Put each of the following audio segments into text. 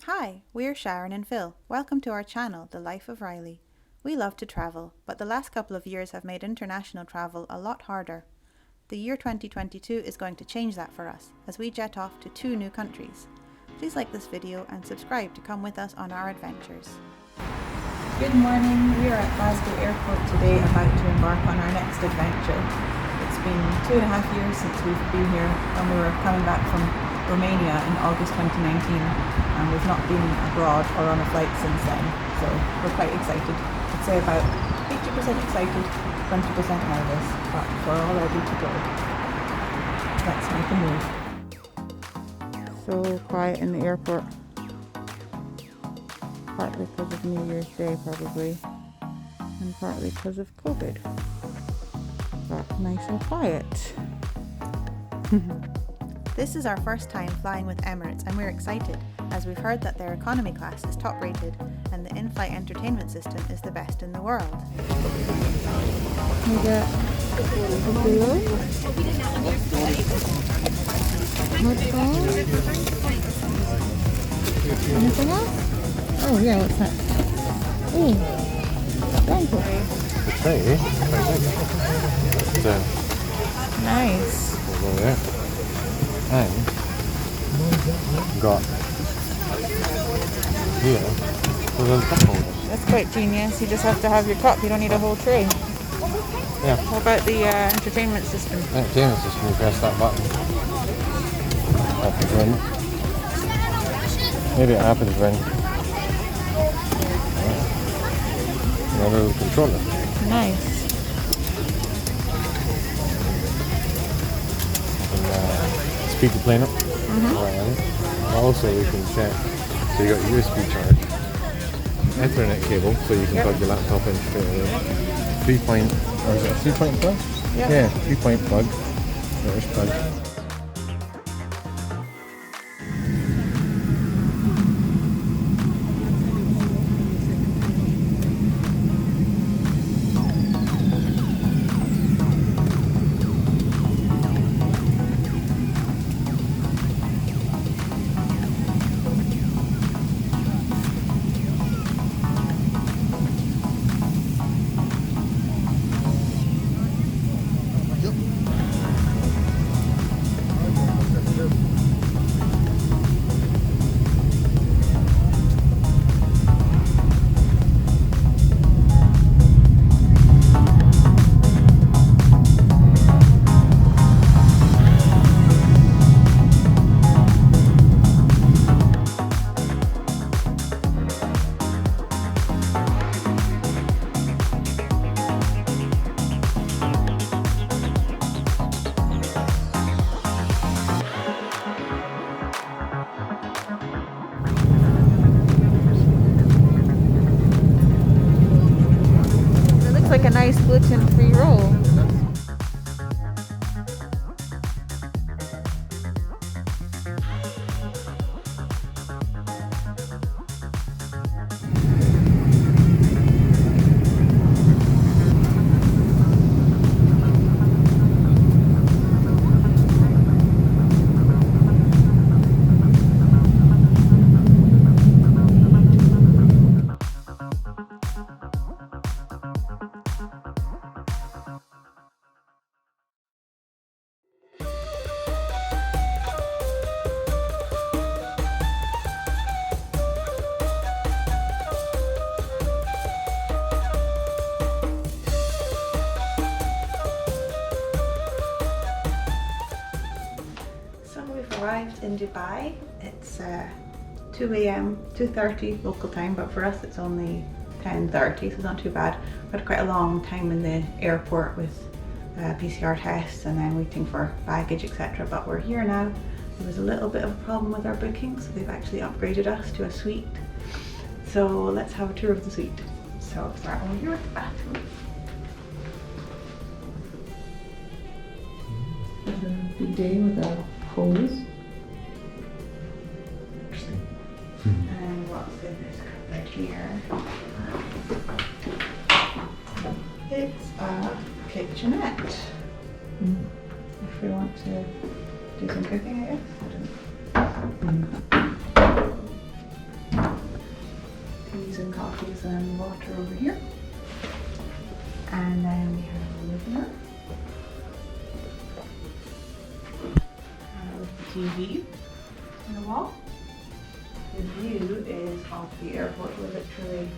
Hi, we're Sharon and Phil. Welcome to our channel, The Life of Riley. We love to travel, but the last couple of years have made international travel a lot harder. The year 2022 is going to change that for us, as we jet off to 2 new countries. Please like this video and subscribe to come with us on our adventures. Good morning, we are at Glasgow Airport today about to embark on our next adventure. It's been 2.5 years since we've been here when we were coming back from Romania in August 2019, and we've not been abroad or on a flight since then, so we're quite excited. I'd say about 80% excited, 20% nervous, but we're all ready to go. Let's make a move. So quiet in the airport, partly because of New Year's Day probably, and partly because of COVID, but nice and quiet. This is our first time flying with Emirates, and we're excited as we've heard that their economy class is top rated and the in-flight entertainment system is the best in the world. We get a below. Anything else? Oh yeah, what's that? Oh, blanket. The tray. Nice. We'll go there. And got here for the cup holders. That's quite genius. You just have to have your cup. You don't need a whole tray. Yeah. What about the entertainment system? Entertainment system, you press that button. Happens when. Maybe it happens when. Another controller. Nice. Speed the plane up. Also, we can check. So you got USB charge, Ethernet cable, so you can plug your laptop in straight away. 3-point, or is it a 3-point plug? Yep. Yeah, 3-point plug. There's plug. Like a nice gluten-free roll. Arrived in Dubai. It's 2 a.m, 2:30 local time, but for us it's only 10:30, so it's not too bad. We had quite a long time in the airport with PCR tests and then waiting for baggage, etc. But we're here now. There was a little bit of a problem with our booking, so they've actually upgraded us to a suite. So let's have a tour of the suite. So I'll start over here with the bathroom. There's a bidet with a hose. And what's in this cupboard here? It's a kitchenette. If we want to do some cooking, I guess. I don't know. teas and coffees and water over here. And then we have a living room. With the TV on the wall. The view is off the airport. We're literally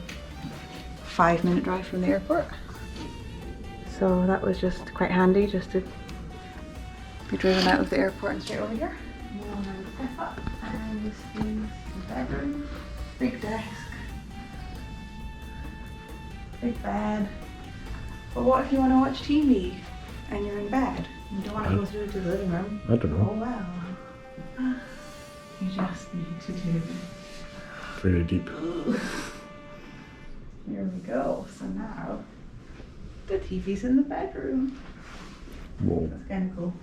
5-minute drive from the airport. So that was just quite handy just to be driven out of the airport and straight over here. Step up, and this is the bedroom. Big desk. Big bed. But what if you want to watch TV and you're in bed? You don't want to go through to the living room. I don't know. Oh well. You just need to do. Very deep. Here we go. So now the TV's in the bedroom. Whoa. That's kind of cool.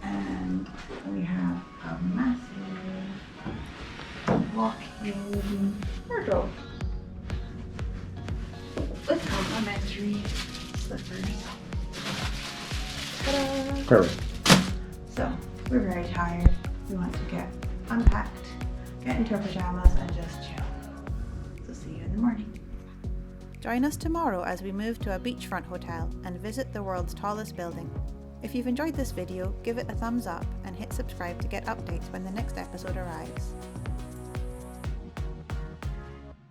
And we have a massive walk-in wardrobe with complimentary slippers. Ta-da! Perfect. So we're very tired. We want to get unpacked, get into our pajamas, and just chill. So see you in the morning. Join us tomorrow as we move to a beachfront hotel and visit the world's tallest building. If you've enjoyed this video, give it a thumbs up and hit subscribe to get updates when the next episode arrives.